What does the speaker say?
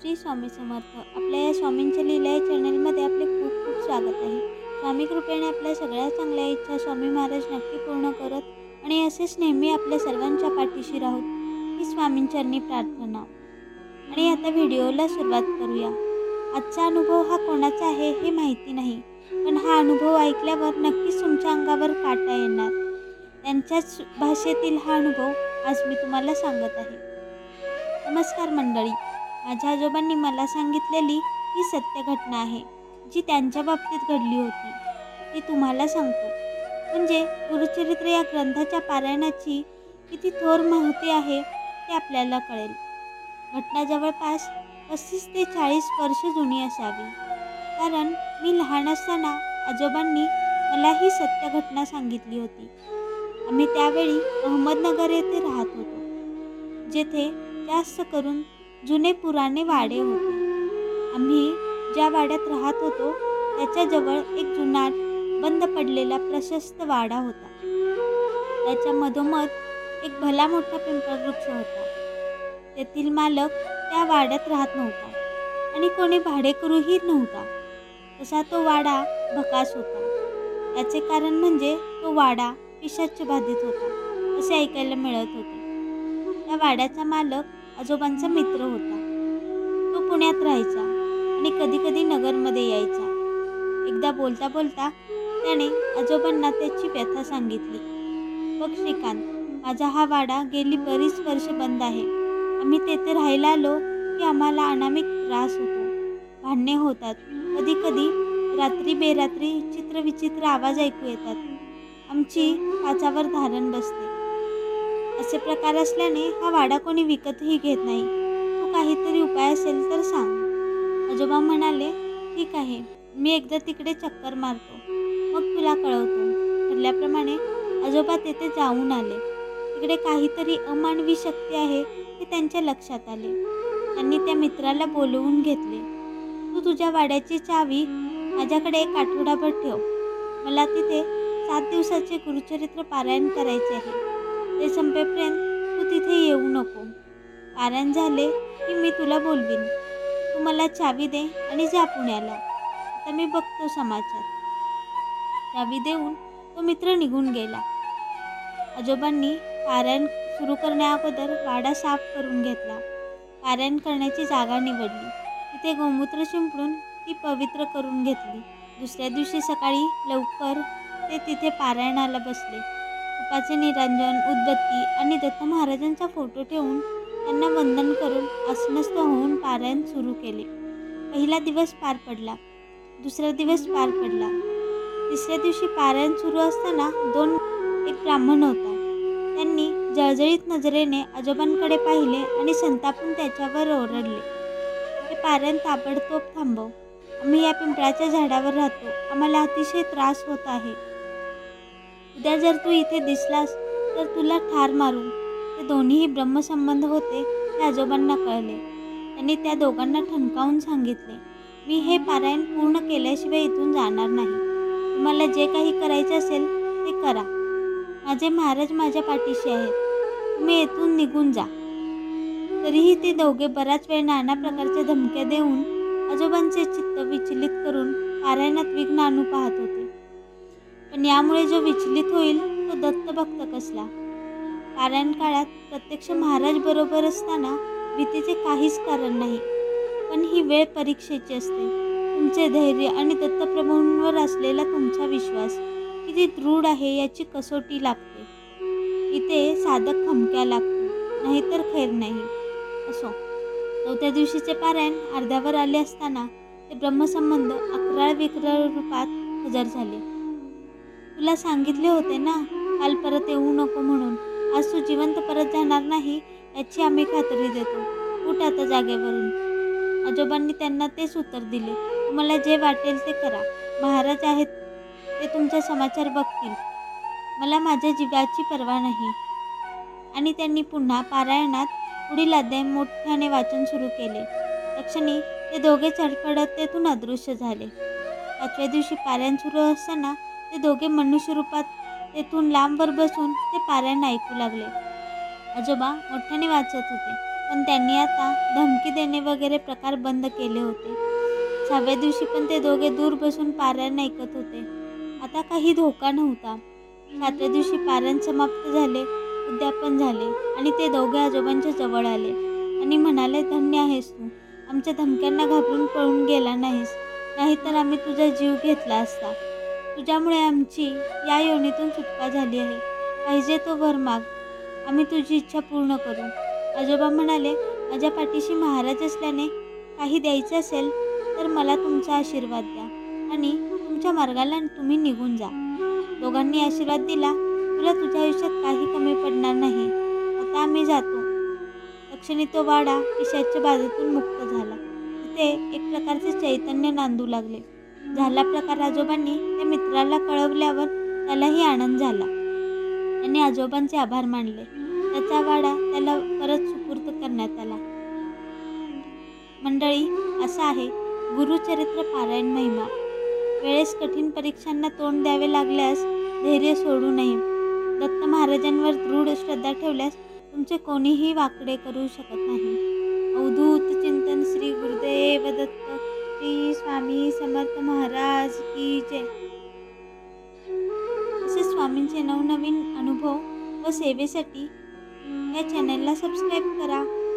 श्री स्वामी समर्थ. आपल्या या स्वामींच्या लीला या चॅनलमध्ये आपले खूप खूप स्वागत आहे. स्वामी कृपेने आपल्या सगळ्या चांगल्या इच्छा स्वामी महाराज नक्की पूर्ण करत आणि असेच नेहमी आपल्या सर्वांच्या पाठीशी राहूत ही स्वामींचरणी प्रार्थना. आणि आता व्हिडिओला सुरुवात करूया. आजचा अनुभव हा कोणाचा आहे हे माहिती नाही, पण हा अनुभव ऐकल्यावर नक्कीच तुमच्या अंगावर काटा येणार. त्यांच्याच भाषेतील हा अनुभव आज मी तुम्हाला सांगत आहे. नमस्कार मंडळी. माझ्या आजोबांनी मला सांगितलेली ही सत्य घटना आहे, जी त्यांच्या बाबतीत घडली होती. ती तुम्हाला सांगतो. म्हणजे गुरुचरित्र या ग्रंथाच्या पारायणाची किती थोर महती आहे ते आपल्याला कळेल. घटना जवळपास 35 ते 40 वर्ष जुनी असावी, कारण मी लहान असताना आजोबांनी मला ही सत्य घटना सांगितली होती. आम्ही त्यावेळी अहमदनगर येथे राहत होतो, जेथे जास्त करून जुने पुराणे वाडे होते. आम्ही ज्या वाड्यात राहत होतो त्याच्याजवळ एक जुनाट बंद पडलेला प्रशस्त वाडा होता. त्याच्या मधोमध एक भला मोठा पिंपळवृक्ष होता. तेथील मालक त्या वाड्यात राहत नव्हता आणि कोणी भाडेकरूही नव्हता. तसा तो वाडा भकास होता. याचे कारण म्हणजे तो वाडा पिशाच्च बाधित होता असे ऐकायला मिळत होते. त्या वाड्याचा मालक आजोबांचा मित्र होता. तो पुण्यात राहायचा आणि कधीकधी नगरमध्ये यायचा. एकदा बोलता बोलता त्याने आजोबांना त्याची व्यथा सांगितली. बघ श्रीकांत, माझा हा वाडा गेली बरीच वर्ष बंद आहे. आम्ही तेथे राहायला आलो की आम्हाला अनामिक त्रास होतो. भांडणे होतात. कधीकधी रात्री बेरात्री चित्रविचित्र आवाज ऐकू येतात. आमची काचावर धारण बसते. असे प्रकार असल्याने हा वाडा कोणी विकतही घेत नाही. तू काहीतरी उपाय असेल तर सांग. आजोबा म्हणाले, ठीक आहे, मी एकदा तिकडे चक्कर मारतो, मग तुला कळवतो. ठरल्याप्रमाणे आजोबा तेथे जाऊन आले. तिकडे काहीतरी अमानवी शक्ती आहे हे त्यांच्या लक्षात आले. त्यांनी त्या मित्राला बोलवून घेतले. तू तुझ्या वाड्याची चावी माझ्याकडे एक आठवडाभर ठेव. मला तिथे 7 दिवसाचे गुरुचरित्र पारायण करायचे आहे. ते संपेपर्यंत तू तिथे येऊ नको. पारायण झाले की मी तुला बोलवीन. तू मला चावी दे आणि जा पुण्याला. आता मी बघतो समाचार. चावी देऊन तो मित्र निघून गेला. आजोबांनी पारायण सुरू करण्याअगोदर वाडा साफ करून घेतला. पारायण करण्याची जागा निवडली. तिथे गोमूत्र शिंपडून ती पवित्र करून घेतली. दुसऱ्या दिवशी सकाळी लवकर ते तिथे पारायणाला बसले. तुपाचे निरांजन, उदबत्ती आणि दत्त महाराजांचा फोटो ठेवून त्यांना वंदन करून आसनस्थ होऊन पारायण सुरू केले. पहिला दिवस पार पडला. दुसरा दिवस पार पडला. तिसऱ्या दिवशी पारायण सुरू असताना एक ब्राह्मण होता. त्यांनी जळजळीत नजरेने आजोबांकडे पाहिले आणि संतापून त्याच्यावर ओरडले, हे पारायण ताबडतोब थांबव. आम्ही या पिंपळाच्या झाडावर राहतो. आम्हाला अतिशय त्रास होत आहे. उद्या जर तू इथे दिसलास तर तुला ठार मारू. ते दोन्हीही ब्रह्मसंबंध होते हे आजोबांना कळले. त्यांनी त्या दोघांना ठणकावून सांगितले, मी हे पारायण पूर्ण केल्याशिवाय इथून जाणार नाही. तुम्हाला जे काही करायचे असेल ते करा. माझे महाराज माझ्या पाठीशी आहेत. तुम्ही येथून निघून जा. तरीही ते दोघे बराच वेळ नाना प्रकारच्या धमक्या देऊन आजोबांचे चित्त विचलित करून पारायणात विघ्न आणू पाहत होते. पण यामुळे जो विचलित होईल तो दत्तभक्त कसला. पारायण काळात प्रत्यक्ष महाराज बरोबर असताना भीतीचे काहीच कारण नाही. पण ही वेळ परीक्षेची असते. तुमचे धैर्य आणि दत्तप्रभूंवर असलेला तुमचा विश्वास किती दृढ आहे याची कसोटी लागते. इथे साधक खमक्या लागतो, नाहीतर खैर नाही. असो, 4थ्या दिवशीचे पारायण अर्ध्यावर आले असताना ते ब्रह्मसंबंध अक्राळ विक्राळ रूपात हजर झाले. तुला सांगितले होते ना काल परत येऊ नको म्हणून. आज तू जिवंत परत जाणार नाही याची आम्ही खात्री देतो. उठ आता जागेवरून. आजोबांनी त्यांना तेच उत्तर दिले, तुम्हाला जे वाटेल ते करा. महाराज आहेत, ते तुमचा समाचार बघतील. मला माझ्या जीवाची पर्वा नाही. आणि त्यांनी पुन्हा पारायणात पुढील अध्याय मोठ्याने वाचन सुरू केले. तक्षणी ते दोघे चडखडत तेथून अदृश्य झाले. 5व्या दिवशी पारायण सुरू असताना ते दोघे मनुष्य रूपात तेथून लांबवर बसून ते पारायण ऐकू लागले. आजोबा मोठ्याने वाचत होते. पण त्यांनी आता धमकी देणे वगैरे प्रकार बंद केले होते. 6व्या दिवशी पण ते दोघे दूर बसून पारायण ऐकत होते. आता काही धोका नव्हता. 7व्या दिवशी पारायण समाप्त झाले, उद्यापन झाले आणि ते दोघे आजोबांच्या जवळ आले आणि म्हणाले, धन्य आहेस तू. आमच्या धमक्यांना घाबरून पळून गेला नाहीस. नाहीतर आम्ही तुझा जीव घेतला असता. तुझ्यामुळे आमची या योनीतून सुटका झाली आहे. पाहिजे तो वर माग. आम्ही तुझी इच्छा पूर्ण करू. आजोबा म्हणाले, माझ्या पाठीशी महाराज असल्याने काही द्यायचे असेल तर मला तुमचा आशीर्वाद द्या आणि तुमच्या मार्गाला तुम्ही निघून जा. दोघांनी आशीर्वाद दिला, तुला तुझ्या आयुष्यात काही कमी पडणार नाही. आता आम्ही जातो. तक्षणी तो वाडा पिशाच्या बाधेतून मुक्त झाला. तिथे एक प्रकारचे चैतन्य नांदू लागले. झाला प्रकार आजोबांनी त्या मित्राला कळवल्यावर त्यालाही आनंद झाला. त्याने आजोबांचे आभार मानले. त्याचा वाडा त्याला परत सुपूर्द करण्यात आला. मंडळी, असा आहे गुरुचरित्र पारायण महिमा. वेळेस कठीण परीक्षांना तोंड द्यावे लागल्यास धैर्य सोडू नये. दत्त महाराजांवर दृढ श्रद्धा ठेवल्यास तुमचे कोणीही वाकडे करू शकत नाही. अवधूत चिंतन. श्री गुरुदेव दत्त. श्री स्वामी समर्थ महाराज की जय. असे स्वामींचे नवनवीन अनुभव व सेवेसाठी या चॅनलला सबस्क्राईब करा.